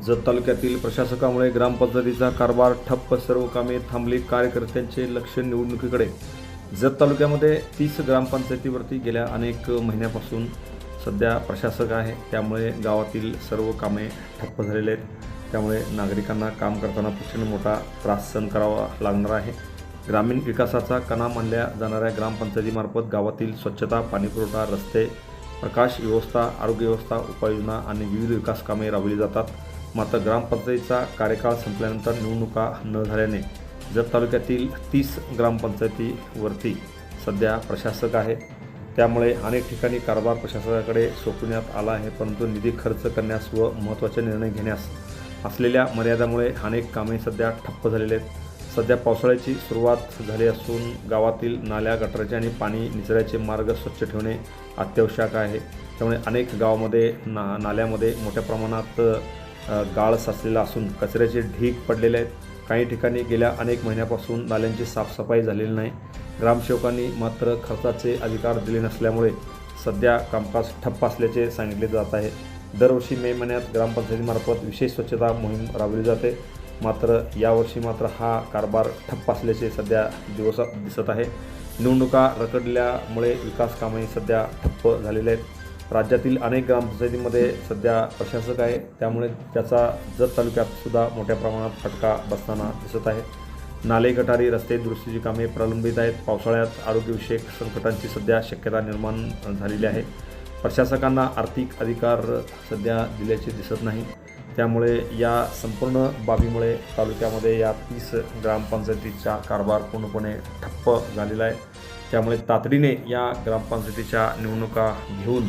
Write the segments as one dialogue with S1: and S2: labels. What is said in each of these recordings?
S1: जत तालुक्यातील प्रशासकामुळे ग्रामपंचायतीचा कारभार ठप्प, सर्व कामे थांबली, कार्यकर्त्यांचे लक्ष निवडणुकीकडे। जत तालुक्यामध्ये 30 ग्रामपंचायतीवरती गेल्या अनेक महिन्यापासून सध्या प्रशासक आहे, त्यामुळे गावातील सर्व कामे ठप्प झालेले आहेत। त्यामुळे नागरिकांना काम करताना प्रचंड मोठा त्रास सहन करावा लागणार आहे। ग्रामीण विकासाचा कणा मानल्या जाणाऱ्या ग्रामपंचायतीमार्फत गावातील स्वच्छता, पाणीपुरवठा, रस्ते, प्रकाश व्यवस्था, आरोग्य व्यवस्था, उपाययोजना आणि विविध विकास कामे राबवली जातात। मात्र ग्रामपंचायतीचा कार्यकाळ संपल्यानंतर निवडणुका न झाल्याने जत तालुक्यातील 30 ग्रामपंचायतीवरती सध्या प्रशासक आहे, त्यामुळे अनेक ठिकाणी कारभार प्रशासकाकडे सोपवण्यात आला आहे। परंतु निधी खर्च करण्यास व महत्त्वाचे निर्णय घेण्यास असलेल्या मर्यादामुळे अनेक कामे सध्या ठप्प झालेले आहेत। सध्या पावसाळ्याची सुरुवात झाली असून गावातील नाल्या, गटाराचे आणि पाणी निचऱ्याचे मार्ग स्वच्छ ठेवणे अत्यावश्यक आहे। त्यामुळे अनेक गावामध्ये नाल्यामध्ये मोठ्या प्रमाणात गाळ साचलेला असून कचऱ्याचे ढीग पडलेले आहेत। काही ठिकाणी गेल्या अनेक महिन्यापासून नाल्यांची साफसफाई झालेली नाही। ग्रामसेवकांनी मात्र खर्चाचे अधिकार दिले नसल्यामुळे सध्या कामकाज ठप्प असल्याचे सांगितले जात आहे। दरवर्षी मे महिन्यात ग्रामपंचायतीमार्फत विशेष स्वच्छता मोहीम राबवली जाते, मात्र यावर्षी हा कारभार ठप्प असल्याचे सध्या दिसत आहे। निवडणुका रखडल्यामुळे विकास कामे सध्या ठप्प झालेले आहेत। राज्यातील अनेक ग्रामपंचायतीमध्ये सध्या प्रशासक आहे, त्यामुळे त्याचा जत तालुक्यात सुद्धा मोठ्या प्रमाणात फटका बसताना दिसत आहे। नाले, गटारी, रस्ते दुरुस्तीची कामे प्रलंबित आहेत। पावसाळ्यात आरोग्यविषयक संकटांची सध्या शक्यता निर्माण झालेली आहे। प्रशासकांना आर्थिक अधिकार सध्या दिल्याचे दिसत नाही, त्यामुळे या संपूर्ण बाबीमुळे तालुक्यामध्ये या 30 ग्रामपंचायतीचा कारभार पूर्णपणे ठप्प झालेला आहे। त्यामुळे तातडीने या ग्रामपंचायतीच्या निवडणुका घेऊन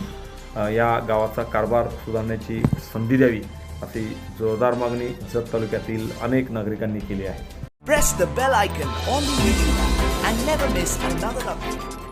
S1: या गावाचा कारभार सुधारण्याची संधी द्यावी, अशी जोरदार मागणी जत तालुक्यातील अनेक नागरिकांनी केली आहे।
S2: Press the bell icon on the YouTube and never miss another update.